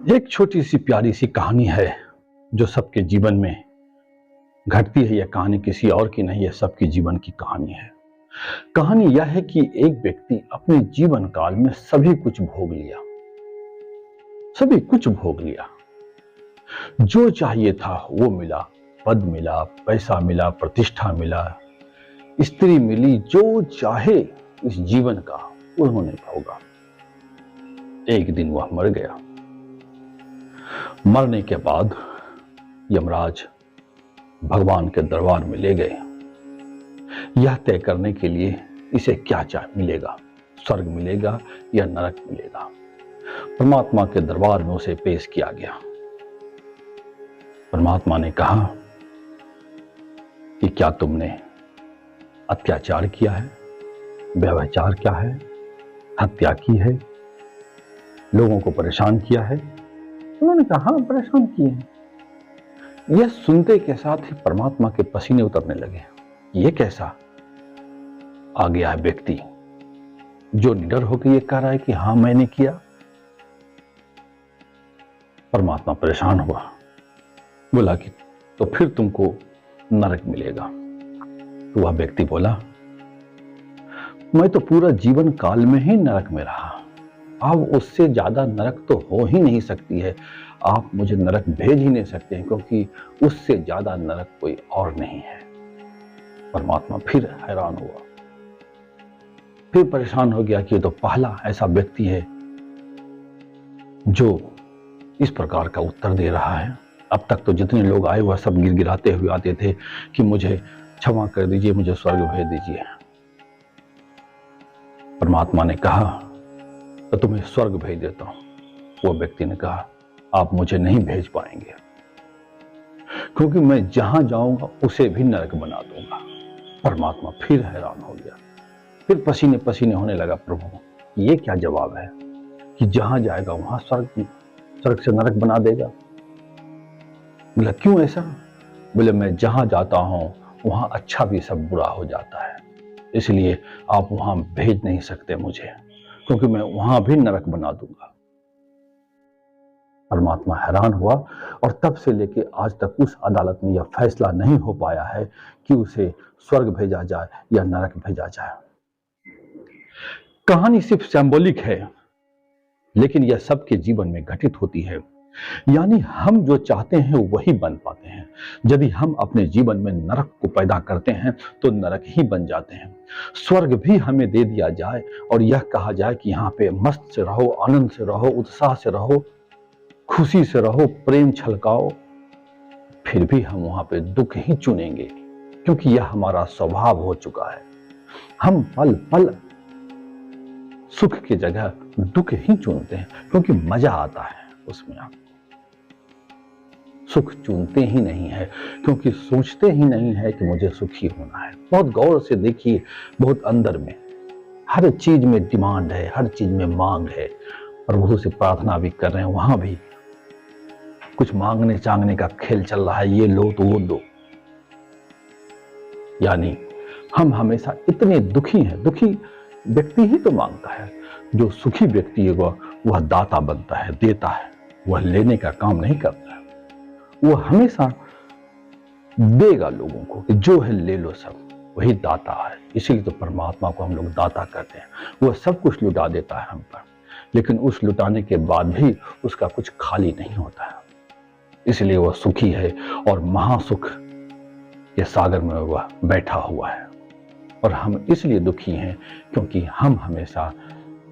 एक छोटी सी प्यारी सी कहानी है जो सबके जीवन में घटती है। यह कहानी किसी और की नहीं है, सबके जीवन की कहानी है। कहानी यह है कि एक व्यक्ति अपने जीवन काल में सभी कुछ भोग लिया, जो चाहिए था वो मिला। पद मिला, पैसा मिला, प्रतिष्ठा मिला, स्त्री मिली, जो चाहे इस जीवन का उन्होंने भोगा। एक दिन वह मर गया। मरने के बाद यमराज भगवान के दरबार में ले गए, यह तय करने के लिए इसे क्या मिलेगा, स्वर्ग मिलेगा या नरक मिलेगा। परमात्मा के दरबार में उसे पेश किया गया। परमात्मा ने कहा कि क्या तुमने अत्याचार किया है, व्यभिचार किया है, हत्या की है, लोगों को परेशान किया है? उन्होंने कहा हाँ, परेशान किए हैं। यह सुनते के साथ ही परमात्मा के पसीने उतरने लगे। यह कैसा आ गया है व्यक्ति जो निडर होकर यह कह रहा है कि हाँ मैंने किया। परमात्मा परेशान हुआ, बोला कि तो फिर तुमको नरक मिलेगा। तो वह व्यक्ति बोला मैं तो पूरा जीवन काल में ही नरक में रहा, अब उससे ज्यादा नरक तो हो ही नहीं सकती है। आप मुझे नरक भेज ही नहीं सकते हैं, क्योंकि उससे ज्यादा नरक कोई और नहीं है। परमात्मा फिर हैरान हुआ, फिर परेशान हो गया कि ये तो पहला ऐसा व्यक्ति है जो इस प्रकार का उत्तर दे रहा है। अब तक तो जितने लोग आए वह सब गिड़गिड़ाते हुए आते थे कि मुझे क्षमा कर दीजिए, मुझे स्वर्ग भेज दीजिए। परमात्मा ने कहा तो तुम्हें स्वर्ग भेज देता हूं। वो व्यक्ति ने कहा आप मुझे नहीं भेज पाएंगे, क्योंकि मैं जहां जाऊंगा उसे भी नरक बना दूंगा। परमात्मा फिर हैरान हो गया, फिर पसीने पसीने होने लगा। प्रभु ये क्या जवाब है कि जहां जाएगा वहां स्वर्ग से नरक बना देगा? बोला क्यों ऐसा? बोले मैं जहां जाता हूं वहां अच्छा भी सब बुरा हो जाता है, इसलिए आप वहां भेज नहीं सकते मुझे, क्योंकि मैं वहां भी नरक बना दूंगा। परमात्मा हैरान हुआ और तब से लेके आज तक उस अदालत में यह फैसला नहीं हो पाया है कि उसे स्वर्ग भेजा जाए या नरक भेजा जाए। कहानी सिर्फ सिंबॉलिक है, लेकिन यह सबके जीवन में घटित होती है। यानी हम जो चाहते हैं वही बन पाते हैं। यदि हम अपने जीवन में नरक को पैदा करते हैं तो नरक ही बन जाते हैं। स्वर्ग भी हमें दे दिया जाए और यह कहा जाए कि यहाँ पे मस्त से रहो, आनंद से रहो, उत्साह से रहो, खुशी से रहो, प्रेम छलकाओ, फिर भी हम वहां पे दुख ही चुनेंगे, क्योंकि यह हमारा स्वभाव हो चुका है। हम पल पल सुख की जगह दुख ही चुनते हैं, क्योंकि मजा आता है उसमें। आप सुख चुनते ही नहीं है, क्योंकि सोचते ही नहीं है कि मुझे सुखी होना है। बहुत गौर से देखिए, बहुत अंदर में हर चीज में डिमांड है, हर चीज में मांग है। प्रभु से प्रार्थना भी कर रहे हैं, वहां भी कुछ मांगने चांगने का खेल चल रहा है, ये लो तो वो दो। यानी हम हमेशा इतने दुखी हैं। दुखी व्यक्ति ही तो मांगता है, जो सुखी व्यक्ति है वह दाता बनता है, देता है, वह लेने का काम नहीं करता है। वह हमेशा देगा लोगों को कि जो है ले लो, सब वही दाता है। इसीलिए तो परमात्मा को हम लोग दाता कहते हैं। वह सब कुछ लुटा देता है हम पर, लेकिन उस लुटाने के बाद भी उसका कुछ खाली नहीं होता है। इसलिए वह सुखी है और महासुख के सागर में वह बैठा हुआ है। और हम इसलिए दुखी हैं क्योंकि हम हमेशा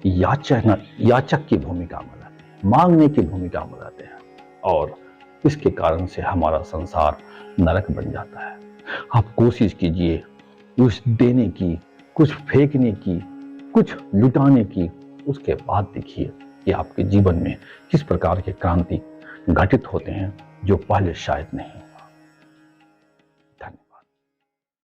याचक की भूमिका में रहते हैं, मांगने की भूमिका में रहते हैं, और इसके कारण से हमारा संसार नरक बन जाता है। आप कोशिश कीजिए कुछ देने की, कुछ फेंकने की, कुछ लुटाने की, उसके बाद देखिए कि आपके जीवन में किस प्रकार के क्रांति घटित होते हैं जो पहले शायद नहीं।